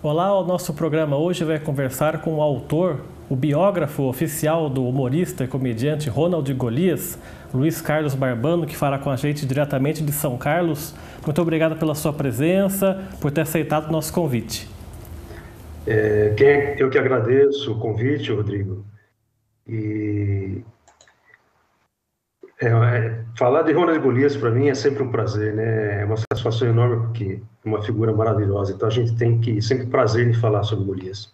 Olá, o nosso programa hoje vai conversar com o autor, o biógrafo oficial do humorista e comediante Ronald Golias, Luiz Carlos Barbano, que fala com a gente diretamente de São Carlos. Muito obrigado pela sua presença, por ter aceitado o nosso convite. Eu que agradeço o convite, Rodrigo. E falar de Ronald Golias para mim é sempre um prazer, né? É uma satisfação enorme porque é uma figura maravilhosa. Então a gente tem que sempre prazer em falar sobre Golias.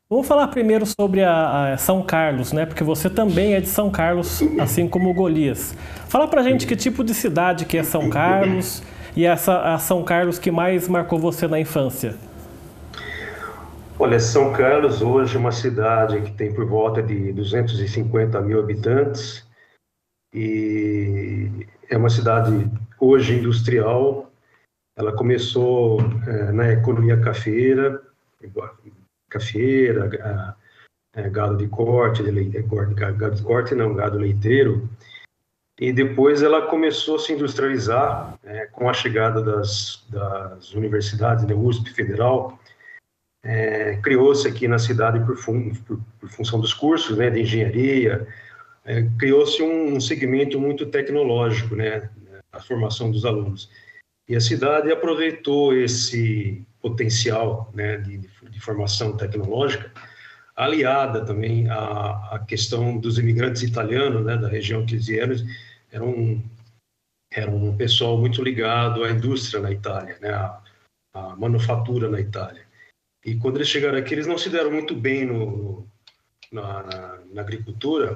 Vamos falar primeiro sobre a São Carlos, né? Porque você também é de São Carlos, assim como o Golias. Fala pra gente que tipo de cidade que é São Carlos e a São Carlos que mais marcou você na infância. Olha, São Carlos hoje é uma cidade que tem por volta de 250 mil habitantes e é uma cidade hoje industrial. Ela começou na economia cafeira, gado de corte, gado de corte não, gado leiteiro, e depois ela começou a se industrializar com a chegada das universidades, da USP Federal. Criou-se aqui na cidade por função dos cursos, né, de engenharia, criou-se um segmento muito tecnológico, né, a formação dos alunos. E a cidade aproveitou esse potencial, né, de formação tecnológica, aliada também à questão dos imigrantes italianos, né, da região que eles vieram. Era um pessoal muito ligado à indústria na Itália, né, à manufatura na Itália. E quando eles chegaram aqui, eles não se deram muito bem na agricultura.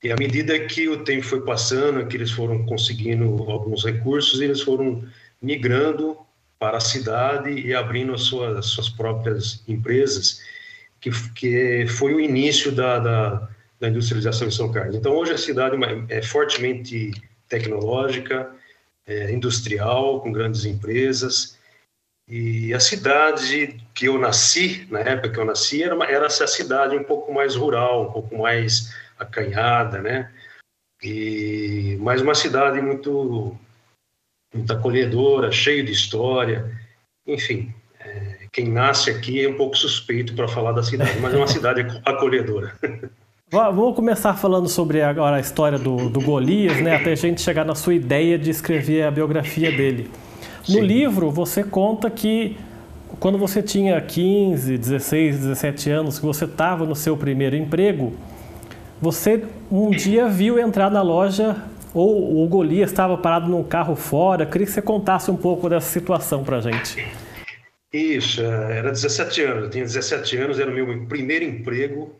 E à medida que o tempo foi passando, que eles foram conseguindo alguns recursos, eles foram migrando para a cidade e abrindo as suas próprias empresas, que foi o início da industrialização em São Carlos. Então, hoje a cidade é fortemente tecnológica, industrial, com grandes empresas. E a cidade que eu nasci, na época que eu nasci, era essa cidade um pouco mais rural, um pouco mais acanhada, né? Mas uma cidade muito acolhedora, cheia de história. Enfim, quem nasce aqui é um pouco suspeito para falar da cidade, mas é uma cidade acolhedora. Vamos começar falando sobre agora a história do Golias, né? Até a gente chegar na sua ideia de escrever a biografia dele. No livro, você conta que quando você tinha 15, 16, 17 anos, que você estava no seu primeiro emprego, você um dia viu entrar na loja, ou o Golias estava parado num carro fora. Queria que você contasse um pouco dessa situação para a gente. Isso, era 17 anos, eu tinha 17 anos, era o meu primeiro emprego,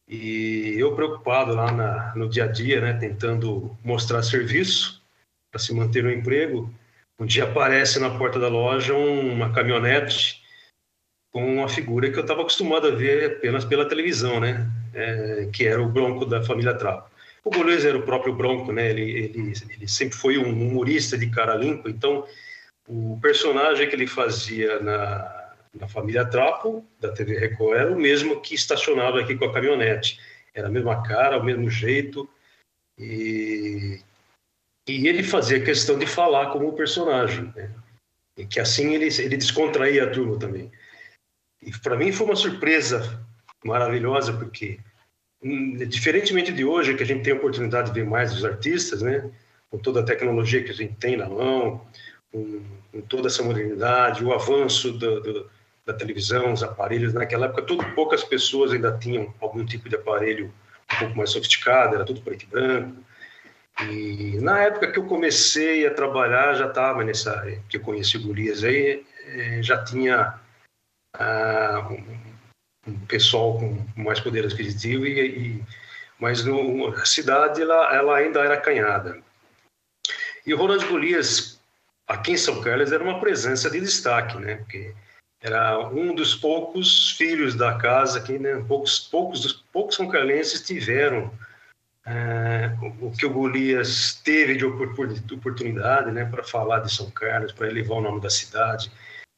e eu preocupado lá no dia a dia, né, tentando mostrar serviço para se manter no emprego. Um dia aparece na porta da loja uma caminhonete com uma figura que eu estava acostumado a ver apenas pela televisão, né? Que era o Bronco da família Trapo. O Golias era o próprio Bronco, né? Ele sempre foi um humorista de cara limpa, então o personagem que ele fazia na família Trapo, da TV Record, era o mesmo que estacionava aqui com a caminhonete. Era a mesma cara, o mesmo jeito, e ele fazia questão de falar como o personagem, né? E que assim ele descontraía a turma também. E para mim foi uma surpresa maravilhosa, porque diferentemente de hoje, que a gente tem a oportunidade de ver mais os artistas, né? Com toda a tecnologia que a gente tem na mão, com toda essa modernidade, o avanço da televisão, os aparelhos. Naquela época, poucas pessoas ainda tinham algum tipo de aparelho um pouco mais sofisticado, era tudo preto e branco. E na época que eu comecei a trabalhar, já estava que eu conheci o Golias aí, já tinha um pessoal com mais poder aquisitivo, mas a cidade ela ainda era acanhada. E o Ronald Golias, aqui em São Carlos, era uma presença de destaque, né? Porque era um dos poucos filhos da casa aqui, né? Poucos são-carlenses tiveram o que o Golias teve de oportunidade, né, para falar de São Carlos, para elevar o nome da cidade.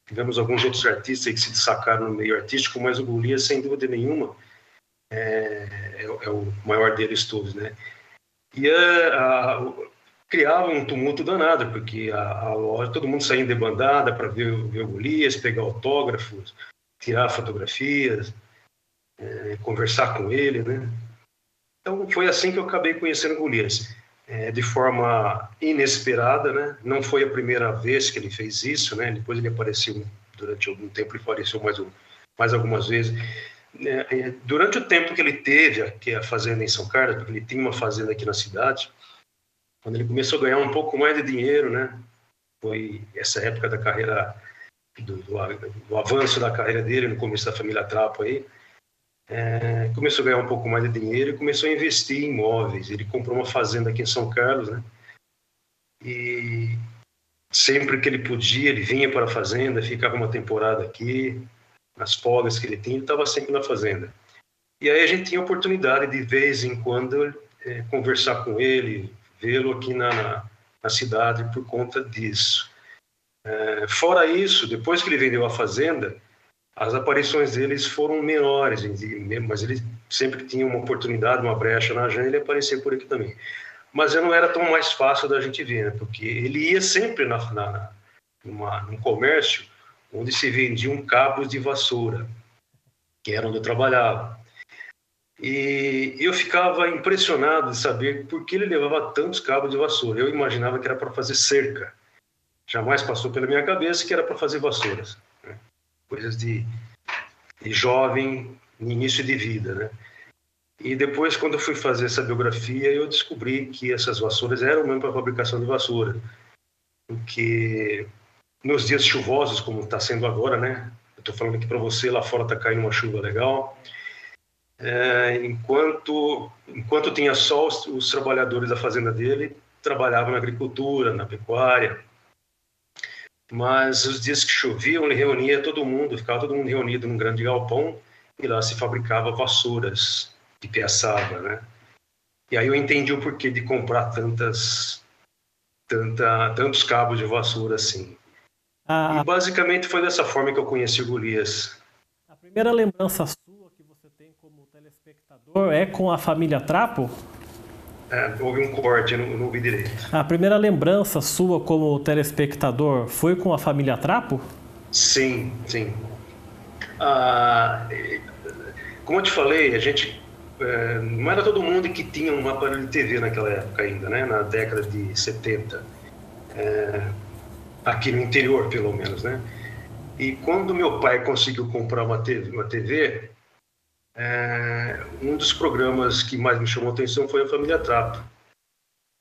Tivemos alguns outros artistas aí que se destacaram no meio artístico, mas o Golias, sem dúvida nenhuma, é o maior deles todos, né? E criava um tumulto danado, porque a loja, todo mundo saía em debandada para ver o Golias, pegar autógrafos. tirar fotografias, conversar com ele, né? Então foi assim que eu acabei conhecendo Golias, de forma inesperada, né? Não foi a primeira vez que ele fez isso, né? Depois ele apareceu durante algum tempo, ele apareceu mais algumas vezes. Durante o tempo que ele teve aqui a fazenda em São Carlos, porque ele tinha uma fazenda aqui na cidade, quando ele começou a ganhar um pouco mais de dinheiro, né? Foi essa época da carreira, do avanço da carreira dele, no começo da família Trapo aí, começou a ganhar um pouco mais de dinheiro e começou a investir em imóveis. Ele comprou uma fazenda aqui em São Carlos, né? E sempre que ele podia, ele vinha para a fazenda, ficava uma temporada aqui, nas folgas que ele tinha, ele estava sempre na fazenda. E aí a gente tinha a oportunidade de vez em quando conversar com ele, vê-lo aqui na cidade por conta disso. Fora isso, depois que ele vendeu a fazenda, as aparições deles foram menores, mas ele sempre que tinha uma oportunidade, uma brecha na agenda, ele aparecia por aqui também. Mas já não era tão mais fácil da gente ver, né? Porque ele ia sempre num comércio onde se vendiam cabos de vassoura, que era onde eu trabalhava. E eu ficava impressionado de saber por que ele levava tantos cabos de vassoura. Eu imaginava que era para fazer cerca. Jamais passou pela minha cabeça que era para fazer vassouras, né? Coisas de jovem, início de vida, né? E depois, quando eu fui fazer essa biografia, eu descobri que essas vassouras eram mesmo para fabricação de vassoura. Porque nos dias chuvosos, como está sendo agora, né? Eu estou falando aqui para você, lá fora está caindo uma chuva legal. Enquanto tinha sol, os trabalhadores da fazenda dele trabalhavam na agricultura, na pecuária. Mas os dias que choviam, ele reunia todo mundo, ficava todo mundo reunido num grande galpão e lá se fabricava vassouras de piaçaba, né? E aí eu entendi o porquê de comprar tantos cabos de vassoura assim. E basicamente foi dessa forma que eu conheci o Golias. A primeira lembrança sua que você tem como telespectador é com a família Trapo? Houve um corte, eu não ouvi direito. A primeira lembrança sua como telespectador foi com a família Trapo? Sim, sim. Como eu te falei, a gente não era todo mundo que tinha um aparelho de TV naquela época ainda, né? Na década de 70. Aqui no interior, pelo menos, né? E quando meu pai conseguiu comprar uma TV, um dos programas que mais me chamou a atenção foi a Família Trapo.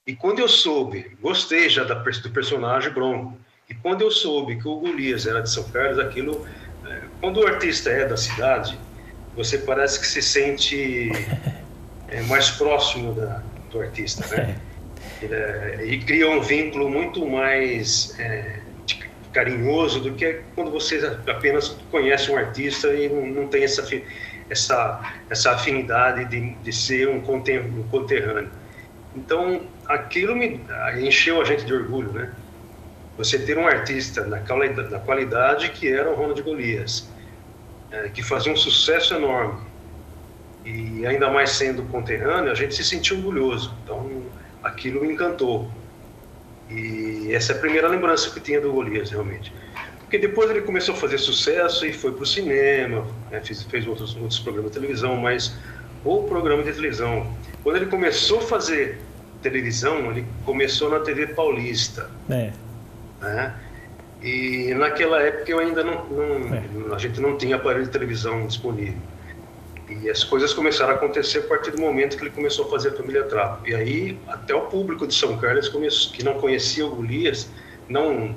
E quando eu soube, gostei já do personagem Bronco, e quando eu soube que o Golias era de São Carlos, aquilo, quando o artista é da cidade, você parece que se sente mais próximo do artista, né? E cria um vínculo muito mais carinhoso do que quando você apenas conhece um artista e não tem essa afinidade de ser um conterrâneo. Então, aquilo me encheu a gente de orgulho, né? Você ter um artista na qualidade que era o Ronald Golias, que fazia um sucesso enorme, e ainda mais sendo conterrâneo, a gente se sentiu orgulhoso. Então, aquilo me encantou. E essa é a primeira lembrança que eu tinha do Golias, realmente. Porque depois ele começou a fazer sucesso e foi para o cinema, né? fez outros programas de televisão, mas o programa de televisão, quando ele começou a fazer televisão, ele começou na TV Paulista. Né? E naquela época eu ainda a gente não tinha aparelho de televisão disponível. E as coisas começaram a acontecer a partir do momento que ele começou a fazer a Família Trapo. E aí até o público de São Carlos que não conhecia o Golias, não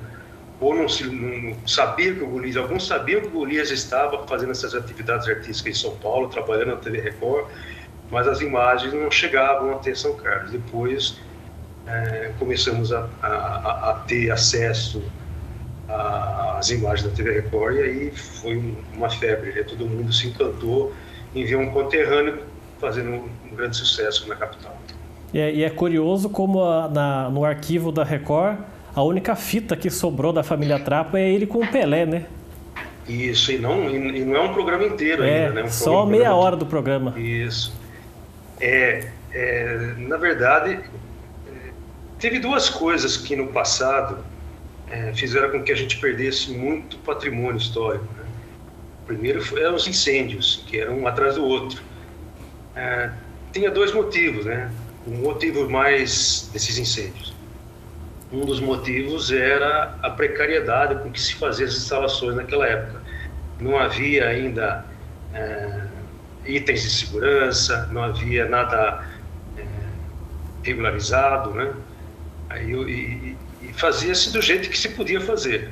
sabia que o Golias, alguns sabiam que o Golias estava fazendo essas atividades artísticas em São Paulo, trabalhando na TV Record, mas as imagens não chegavam até São Carlos. Depois começamos a ter acesso às imagens da TV Record, e aí foi uma febre, né? Todo mundo se encantou em ver um conterrâneo fazendo um grande sucesso na capital. E é curioso como no arquivo da Record, a única fita que sobrou da família Trapo é ele com o Pelé, né? Isso, e não é um programa inteiro ainda, né? Só meia hora do programa. Isso. Na verdade, teve duas coisas que no passado fizeram com que a gente perdesse muito patrimônio histórico, né? primeiro eram os incêndios, que eram um atrás do outro. Tinha dois motivos, né? Um motivo mais desses incêndios. Um dos motivos era a precariedade com que se fazia as instalações naquela época. Não havia ainda itens de segurança, não havia nada regularizado, né? E fazia-se do jeito que se podia fazer.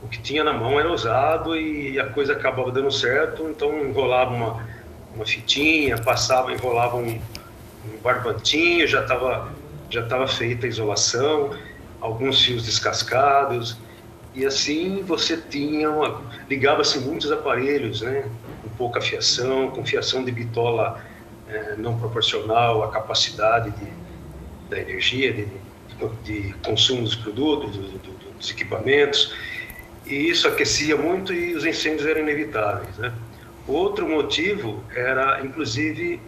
O que tinha na mão era usado e a coisa acabava dando certo, então enrolava uma fitinha, enrolava um barbantinho, já estava feita a isolação, alguns fios descascados, e assim você ligava-se muitos aparelhos, né, com pouca fiação, com fiação de bitola não proporcional à capacidade da energia, de consumo dos produtos, dos equipamentos, e isso aquecia muito e os incêndios eram inevitáveis, né? Outro motivo era, inclusive,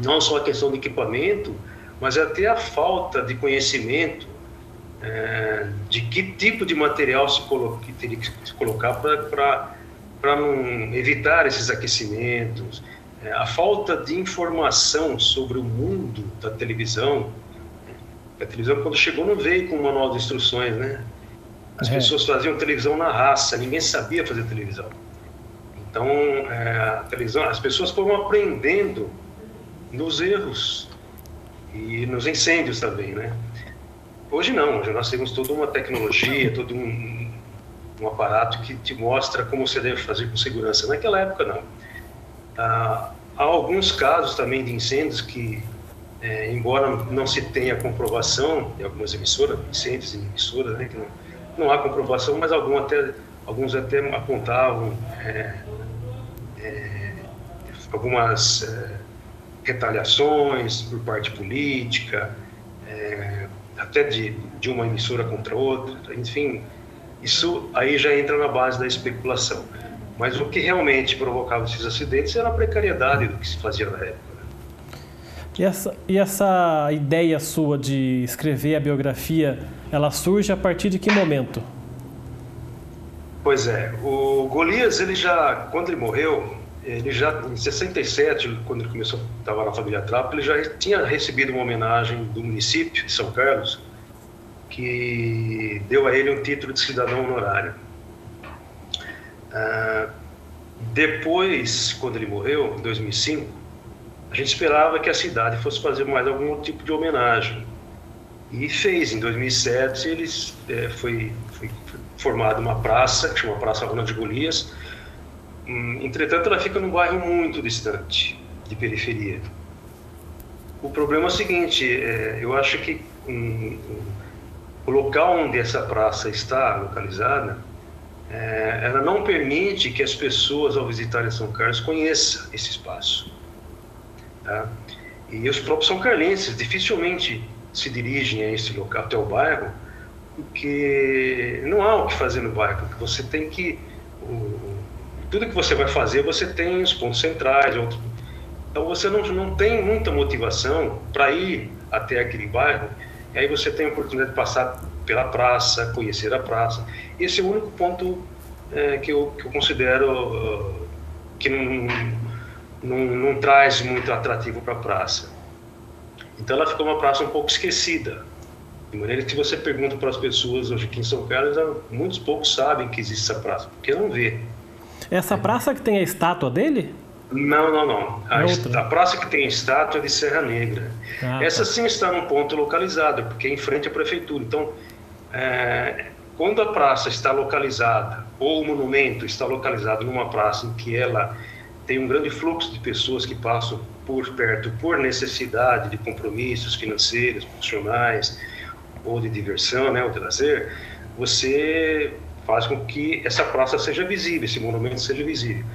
não só a questão do equipamento, mas até a falta de conhecimento de que tipo de material que teria que se colocar para não evitar esses aquecimentos, a falta de informação sobre o mundo da televisão. A televisão, quando chegou, não veio com um manual de instruções, né? As pessoas faziam televisão na raça, ninguém sabia fazer televisão. Então, a televisão, as pessoas foram aprendendo nos erros e nos incêndios também, né? Hoje não, hoje nós temos toda uma tecnologia, todo um aparato que te mostra como você deve fazer com segurança. Naquela época, não. Há alguns casos também de incêndios que, embora não se tenha comprovação de algumas emissoras, incêndios em emissoras, né, que não há comprovação, mas alguns até apontavam algumas retaliações por parte política, até de uma emissora contra outra, enfim, isso aí já entra na base da especulação. Mas o que realmente provocava esses acidentes era a precariedade do que se fazia na época. E essa ideia sua de escrever a biografia, ela surge a partir de que momento? Pois é, o Golias, quando ele morreu, em 67, quando ele começou, estava na família Trapo, ele já tinha recebido uma homenagem do município de São Carlos, que deu a ele um título de cidadão honorário. Depois, quando ele morreu, em 2005, a gente esperava que a cidade fosse fazer mais algum tipo de homenagem. E fez. Em 2007, foi formada uma praça, que chama Praça Ronald Golias. Entretanto, ela fica num bairro muito distante, de periferia. O problema é o seguinte, eu acho que o local onde essa praça está localizada, ela não permite que as pessoas, ao visitarem São Carlos, conheçam esse espaço. Tá? E os próprios são carlenses dificilmente se dirigem a esse local, até o bairro, porque não há o que fazer no bairro, porque você tem que... tudo que você vai fazer, você tem os pontos centrais, então você não tem muita motivação para ir até aquele bairro, e aí você tem a oportunidade de passar pela praça, conhecer a praça. Esse é o único ponto que eu considero que não traz muito atrativo para a praça. Então ela ficou uma praça um pouco esquecida, de maneira que se você pergunta para as pessoas hoje aqui em São Carlos, muitos poucos sabem que existe essa praça, porque não vê. Essa praça que tem a estátua dele? Não. A praça que tem a estátua é de Serra Negra. Essa sim está num ponto localizado, porque é em frente à prefeitura. Então, quando a praça está localizada, ou o monumento está localizado numa praça em que ela tem um grande fluxo de pessoas que passam por perto por necessidade de compromissos financeiros, profissionais, ou de diversão, né, ou de lazer, você faz com que essa praça seja visível, esse monumento seja visível.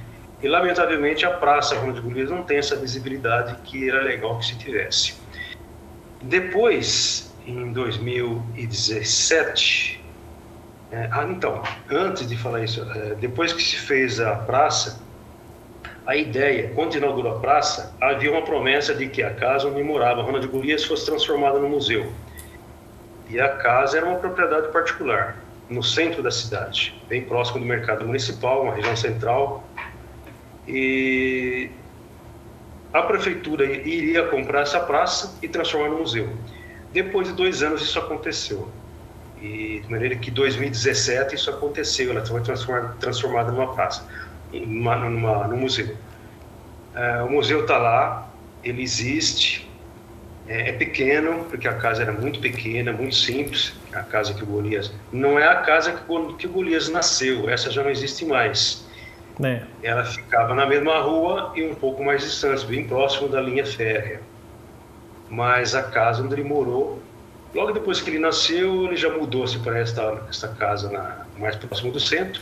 E, lamentavelmente, a Praça Ronald Golias não tem essa visibilidade que era legal que se tivesse. Depois, em 2017... então, antes de falar isso, depois que se fez a praça, a ideia, quando se inaugurou a praça, havia uma promessa de que a casa onde morava Ronald Golias fosse transformada no museu. E a casa era uma propriedade particular, no centro da cidade, bem próximo do mercado municipal, uma região central, E a prefeitura iria comprar essa praça e transformar no museu. Depois de 2 anos isso aconteceu. E de maneira que em 2017 isso aconteceu, ela foi transformada numa praça, no museu. O museu está lá, ele existe, é pequeno, porque a casa era muito pequena, muito simples, a casa que o Golias... Não é a casa que o Golias nasceu, essa já não existe mais. Ela ficava na mesma rua e um pouco mais distante, bem próximo da linha férrea. Mas a casa onde ele morou, logo depois que ele nasceu, ele já mudou-se para esta casa mais próximo do centro.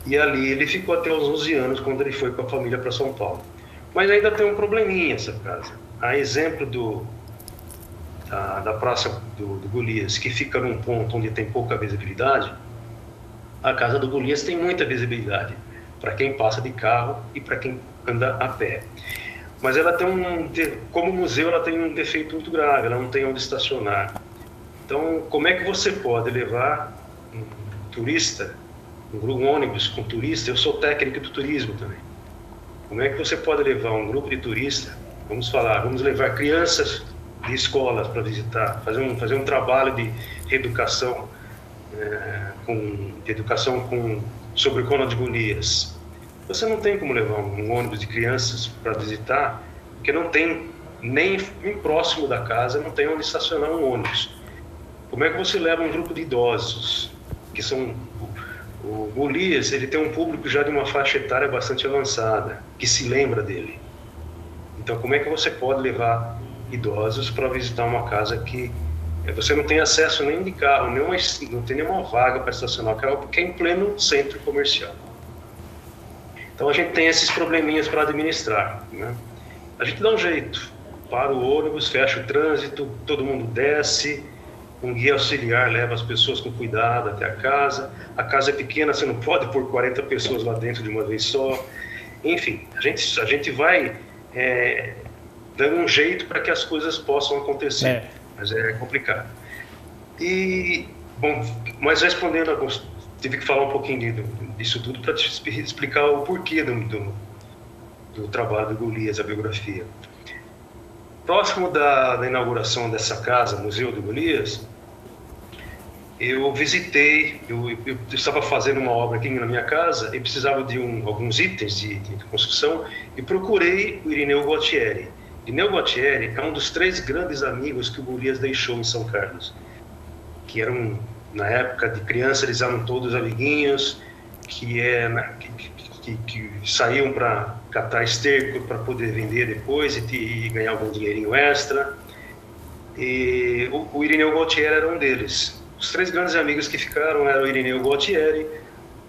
E ali ele ficou até os 11 anos, quando ele foi com a família para São Paulo. Mas ainda tem um probleminha essa casa. A exemplo da Praça do Golias, que fica num ponto onde tem pouca visibilidade, a casa do Golias tem muita visibilidade, para quem passa de carro e para quem anda a pé. Mas ela como museu, ela tem um defeito muito grave, ela não tem onde estacionar. Então, como é que você pode levar um turista, um ônibus com turista? Eu sou técnico do turismo também. Como é que você pode levar um grupo de turistas, vamos levar crianças de escolas para visitar, fazer um trabalho de reeducação, sobre o Conde de Golias? Você não tem como levar um ônibus de crianças para visitar, porque não tem, nem próximo da casa, não tem onde estacionar um ônibus. Como é que você leva um grupo de idosos, que são... O Golias, ele tem um público já de uma faixa etária bastante avançada, que se lembra dele. Então, como é que você pode levar idosos para visitar uma casa que você não tem acesso nem de carro, não tem nenhuma vaga para estacionar, porque é em pleno centro comercial. Então, a gente tem esses probleminhas para administrar, né? A gente dá um jeito, para o ônibus, fecha o trânsito, todo mundo desce, um guia auxiliar leva as pessoas com cuidado até a casa é pequena, você não pode pôr 40 pessoas lá dentro de uma vez só. Enfim, a gente vai dando um jeito para que as coisas possam acontecer, mas é complicado. Mas respondendo, tive que falar um pouquinho disso tudo para te explicar o porquê do trabalho do Golias, a biografia. Próximo da inauguração dessa casa, Museu do Golias, eu visitei, eu estava fazendo uma obra aqui na minha casa e precisava de alguns itens de construção e procurei o Irineu Gualtieri. Irineu Gualtieri é um dos 3 grandes amigos que o Golias deixou em São Carlos, que eram, na época de criança, eles eram todos amiguinhos, que saíam para catar esterco para poder vender depois e ganhar algum dinheirinho extra. E o Irineu Gualtieri era um deles. Os 3 grandes amigos que ficaram eram o Irineu Gualtieri,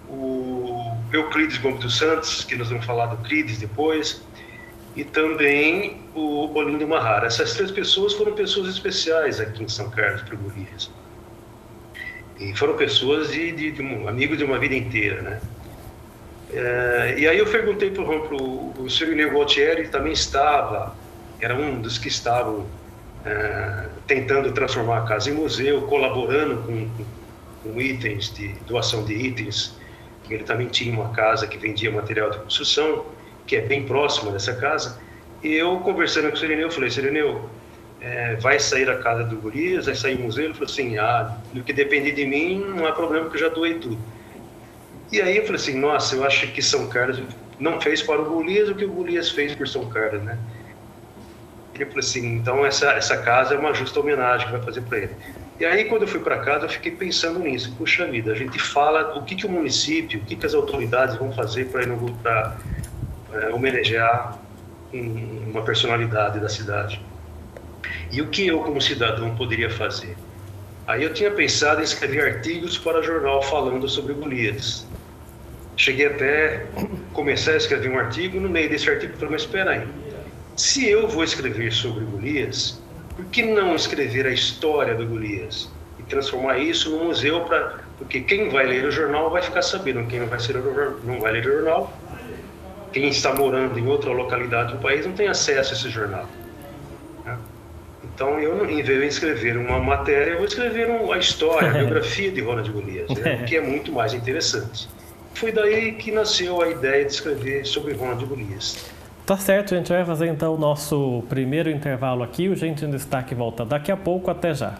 o Euclides Gomes dos Santos, que nós vamos falar do Euclides depois, e também o Olindo Mahara. Essas 3 pessoas foram pessoas especiais aqui em São Carlos para o Golias. E foram pessoas amigos de uma vida inteira, né? E aí eu perguntei para o senhor Irineu Gualtieri, ele também era um dos que estavam tentando transformar a casa em museu, colaborando com itens, doação de itens. Ele também tinha uma casa que vendia material de construção, que é bem próxima dessa casa. E eu, conversando com o senhor Irineu, falei: senhor Irineu, vai sair a casa do Golias, vai sair o museu? Ele falou assim: no que depender de mim, não há problema, que eu já doei tudo. E aí eu falei assim: nossa, eu acho que São Carlos não fez para o Golias o que o Golias fez por São Carlos, né? Ele falou assim: então essa casa é uma justa homenagem que vai fazer para ele. E aí, quando eu fui para casa, eu fiquei pensando nisso. Puxa vida, a gente fala o que o município, o que as autoridades vão fazer para homenagear uma personalidade da cidade. E o que eu, como cidadão, poderia fazer? Aí eu tinha pensado em escrever artigos para jornal falando sobre o Golias. Cheguei até começar a escrever um artigo, no meio desse artigo eu falei: mas espera aí, se eu vou escrever sobre o Golias, por que não escrever a história do Golias e transformar isso no museu? Porque quem vai ler o jornal vai ficar sabendo, quem não vai ler o jornal, quem está morando em outra localidade do país, não tem acesso a esse jornal. Então, eu, em vez de escrever uma matéria, eu vou escrever a história, a biografia de Ronald Golias, que é muito mais interessante. foi daí que nasceu a ideia de escrever sobre Ronald e Golias. Tá certo, a gente vai fazer então o nosso primeiro intervalo aqui. O Gente em Destaque volta daqui a pouco. Até já.